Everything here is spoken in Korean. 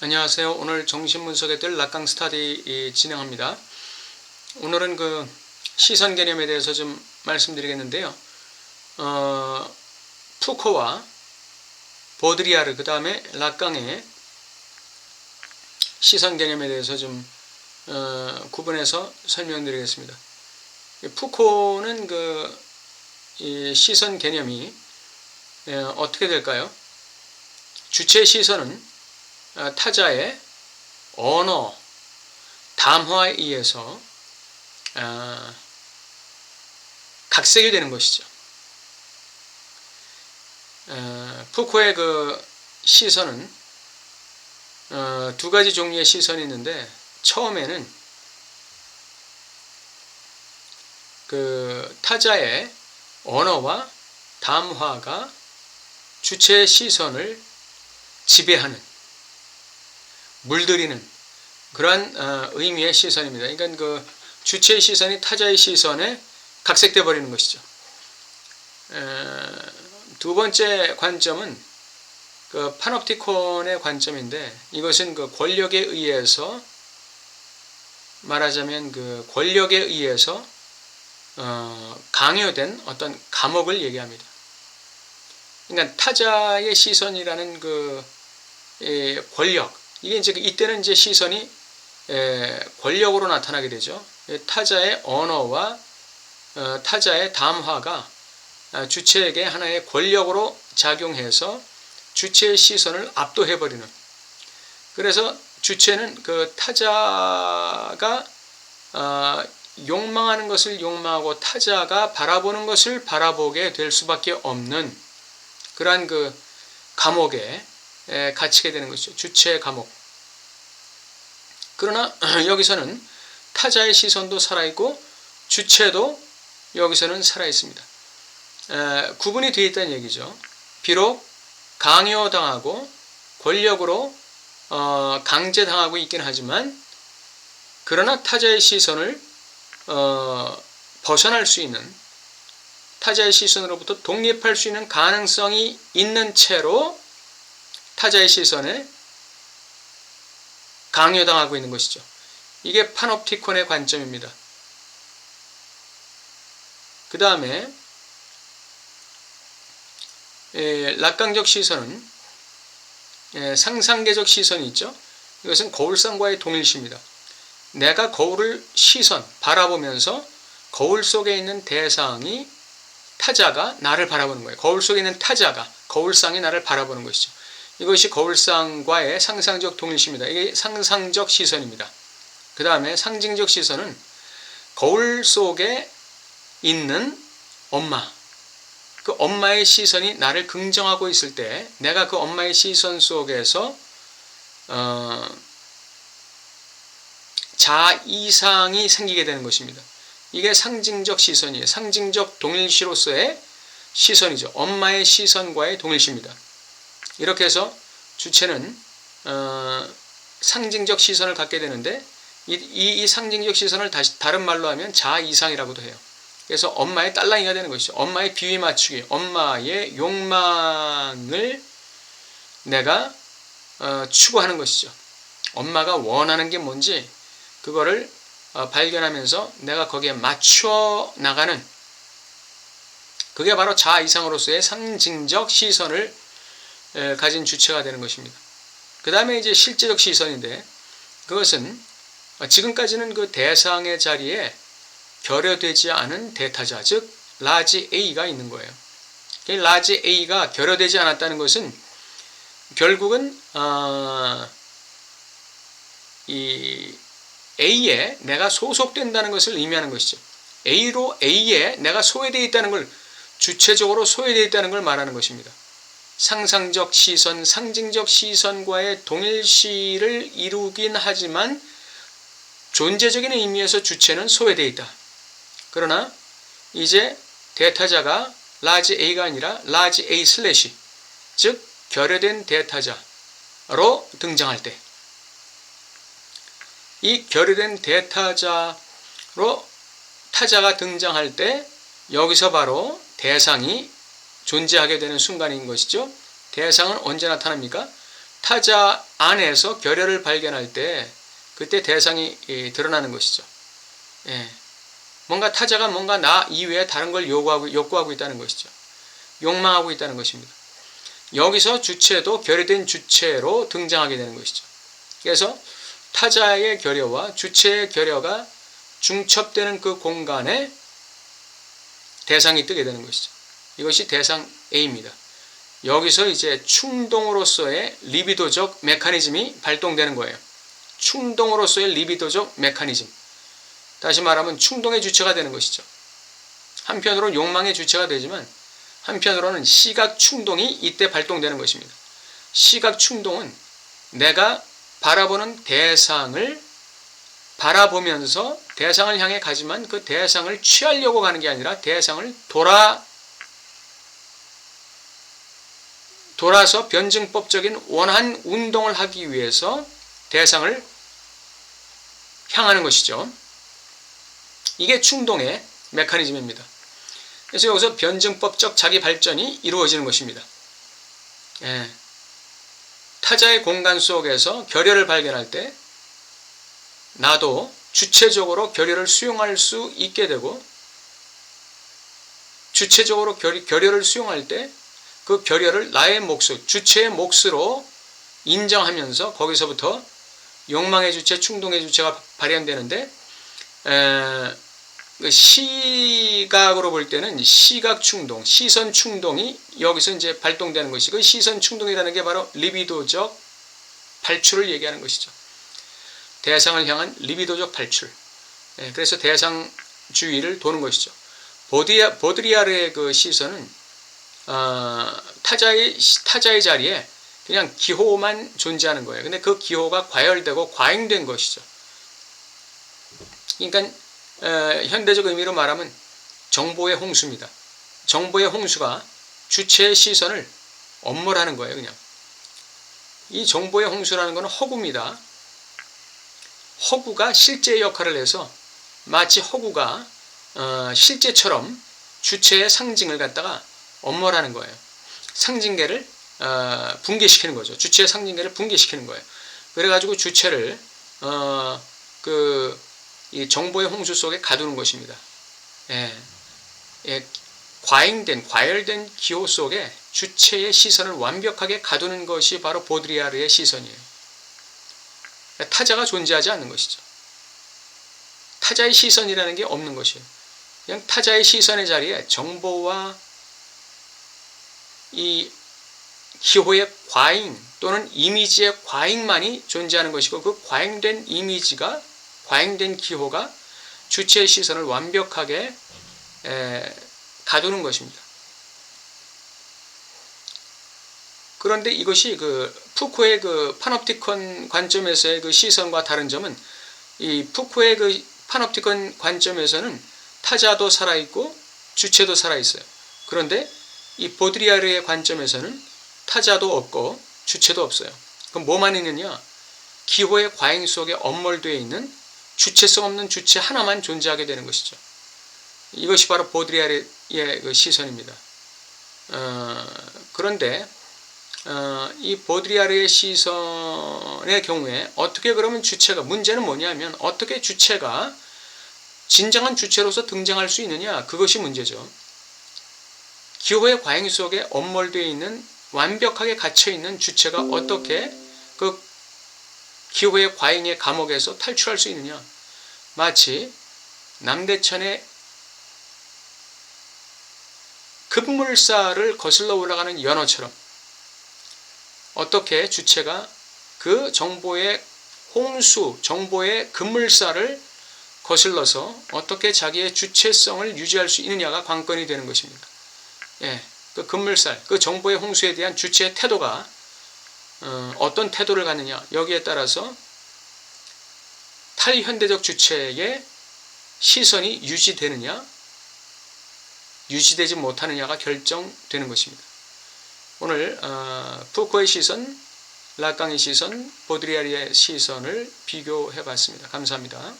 안녕하세요. 오늘 정신분석의 뜰 락강 스터디 진행합니다. 오늘은 그 시선 개념에 대해서 좀 말씀드리겠는데요. 푸코와 보드리아르 그 다음에 락강의 시선 개념에 대해서 좀 구분해서 설명드리겠습니다. 푸코는 이 시선 개념이 어떻게 될까요? 주체 시선은 타자의 언어, 담화에 의해서 각색이 되는 것이죠. 푸코의 그 시선은 두 가지 종류의 시선이 있는데, 처음에는 그 타자의 언어와 담화가 주체의 시선을 지배하는, 물들이는 그러한 의미의 시선입니다. 그러니까 그 주체의 시선이 타자의 시선에 각색되어 버리는 것이죠. 두 번째 관점은 그 파놉티콘의 관점인데, 이것은 그 권력에 의해서, 말하자면 그 권력에 의해서 강요된 어떤 감옥을 얘기합니다. 그러니까 타자의 시선이라는 그 권력, 이게 이제 이때는 이제 시선이 권력으로 나타나게 되죠. 타자의 언어와 타자의 담화가 주체에게 하나의 권력으로 작용해서 주체의 시선을 압도해버리는. 그래서 주체는 그 타자가 욕망하는 것을 욕망하고 타자가 바라보는 것을 바라보게 될 수밖에 없는 그러한 그 감옥에 갇히게 되는 것이죠. 주체의 감옥. 그러나 여기서는 타자의 시선도 살아있고 주체도 여기서는 살아있습니다. 구분이 되어 있다는 얘기죠. 비록 강요당하고 권력으로 강제당하고 있긴 하지만, 그러나 타자의 시선을 벗어날 수 있는, 타자의 시선으로부터 독립할 수 있는 가능성이 있는 채로 타자의 시선에 강요당하고 있는 것이죠. 이게 파놉티콘의 관점입니다. 그 다음에 락강적 시선은 상상계적 시선이 있죠. 이것은 거울상과의 동일시입니다. 내가 거울을 바라보면서 거울 속에 있는 대상이, 타자가 나를 바라보는 거예요. 거울 속에 있는 타자가, 거울상이 나를 바라보는 것이죠. 이것이 거울상과의 상상적 동일시입니다. 이게 상상적 시선입니다. 그 다음에 상징적 시선은 거울 속에 있는 엄마, 그 엄마의 시선이 나를 긍정하고 있을 때 내가 그 엄마의 시선 속에서 자이상이 생기게 되는 것입니다. 이게 상징적 시선이에요. 상징적 동일시로서의 시선이죠. 엄마의 시선과의 동일시입니다. 이렇게 해서 주체는 상징적 시선을 갖게 되는데, 이 상징적 시선을 다른 말로 하면 자이상이라고도 해요. 그래서 엄마의 딸랑이가 되는 것이죠. 엄마의 비위 맞추기, 엄마의 욕망을 내가 추구하는 것이죠. 엄마가 원하는 게 뭔지 그거를 발견하면서 내가 거기에 맞춰 나가는, 그게 바로 자이상으로서의 상징적 시선을 가진 주체가 되는 것입니다. 그 다음에 이제 실제적 시선인데, 그것은 지금까지는 그 대상의 자리에 결여되지 않은 대타자, 즉 라지 A가 있는 거예요. 라지 A가 결여되지 않았다는 것은 결국은 이 A에 내가 소속된다는 것을 의미하는 것이죠. A에 내가 소외되어 있다는 걸, 주체적으로 소외되어 있다는 걸 말하는 것입니다. 상상적 시선, 상징적 시선과의 동일시를 이루긴 하지만 존재적인 의미에서 주체는 소외되어 있다. 그러나 이제 대타자가 라지 A가 아니라 라지 A 슬래시, 즉 결여된 대타자로 등장할 때, 이 결여된 대타자로 타자가 등장할 때 여기서 바로 대상이 존재하게 되는 순간인 것이죠. 대상은 언제 나타납니까? 타자 안에서 결여를 발견할 때 그때 대상이 드러나는 것이죠. 예. 뭔가 타자가 뭔가 나 이외에 다른 걸 욕구하고 있다는 것이죠. 욕망하고 있다는 것입니다. 여기서 주체도 결여된 주체로 등장하게 되는 것이죠. 그래서 타자의 결여와 주체의 결여가 중첩되는 그 공간에 대상이 뜨게 되는 것이죠. 이것이 대상 A입니다. 여기서 이제 충동으로서의 리비도적 메커니즘이 발동되는 거예요. 충동으로서의 리비도적 메커니즘. 다시 말하면 충동의 주체가 되는 것이죠. 한편으로는 욕망의 주체가 되지만 한편으로는 시각 충동이 이때 발동되는 것입니다. 시각 충동은 내가 바라보는 대상을 바라보면서 대상을 향해 가지만 그 대상을 취하려고 가는 게 아니라 대상을 돌아서 변증법적인 원한 운동을 하기 위해서 대상을 향하는 것이죠. 이게 충동의 메커니즘입니다. 그래서 여기서 변증법적 자기 발전이 이루어지는 것입니다. 예. 타자의 공간 속에서 결여를 발견할 때 나도 주체적으로 결여를 수용할 수 있게 되고 주체적으로 결여를 수용할 때 그 결여를 나의 몫, 주체의 몫으로 인정하면서 거기서부터 욕망의 주체, 충동의 주체가 발현되는데 시각으로 볼 때는 시각 충동, 시선 충동이 여기서 이제 발동되는 것이고 시선 충동이라는 게 바로 리비도적 발출을 얘기하는 것이죠. 대상을 향한 리비도적 발출. 그래서 대상 주위를 도는 것이죠. 보드리아르의 그 시선은 타자의 자리에 그냥 기호만 존재하는 거예요. 근데 그 기호가 과열되고 과잉된 것이죠. 그러니까 현대적 의미로 말하면 정보의 홍수입니다. 정보의 홍수가 주체의 시선을 엄몰하는 거예요. 그냥 이 정보의 홍수라는 것은 허구입니다. 허구가 실제의 역할을 해서 마치 허구가 실제처럼 주체의 상징을 갖다가 엄몰하는 거예요. 상징계를 붕괴시키는 거죠. 주체의 상징계를 붕괴시키는 거예요. 그래가지고 주체를 이 정보의 홍수 속에 가두는 것입니다. 과열된 기호 속에 주체의 시선을 완벽하게 가두는 것이 바로 보드리아르의 시선이에요. 타자가 존재하지 않는 것이죠. 타자의 시선이라는 게 없는 것이에요. 그냥 타자의 시선의 자리에 정보와 이 기호의 과잉 또는 이미지의 과잉만이 존재하는 것이고 그 과잉된 이미지가 과잉된 기호가 주체의 시선을 완벽하게 가두는 것입니다. 그런데 이것이 푸코의 파놉티콘 관점에서의 그 시선과 다른 점은 이 푸코의 그 파놉티콘 관점에서는 타자도 살아있고 주체도 살아있어요. 그런데 이 보드리아르의 관점에서는 타자도 없고 주체도 없어요. 그럼 뭐만 있느냐? 기호의 과잉 속에 엄몰되어 있는 주체성 없는 주체 하나만 존재하게 되는 것이죠. 이것이 바로 보드리아르의 그 시선입니다. 그런데 이 보드리아르의 시선의 경우에 어떻게 그러면 문제는 뭐냐면 어떻게 주체가 진정한 주체로서 등장할 수 있느냐? 그것이 문제죠. 기호의 과잉 속에 엄몰되어 있는 완벽하게 갇혀있는 주체가 어떻게 그 기호의 과잉의 감옥에서 탈출할 수 있느냐? 마치 남대천의 급물살을 거슬러 올라가는 연어처럼 어떻게 주체가 그 정보의 홍수, 정보의 급물살을 거슬러서 어떻게 자기의 주체성을 유지할 수 있느냐가 관건이 되는 것입니다. 그 급물살, 그 정보의 홍수에 대한 주체의 태도가 어떤 태도를 갖느냐 여기에 따라서 탈현대적 주체의 시선이 유지되느냐 유지되지 못하느냐가 결정되는 것입니다. 오늘 푸코의 시선, 라깡의 시선, 보드리아르의 시선을 비교해 봤습니다. 감사합니다.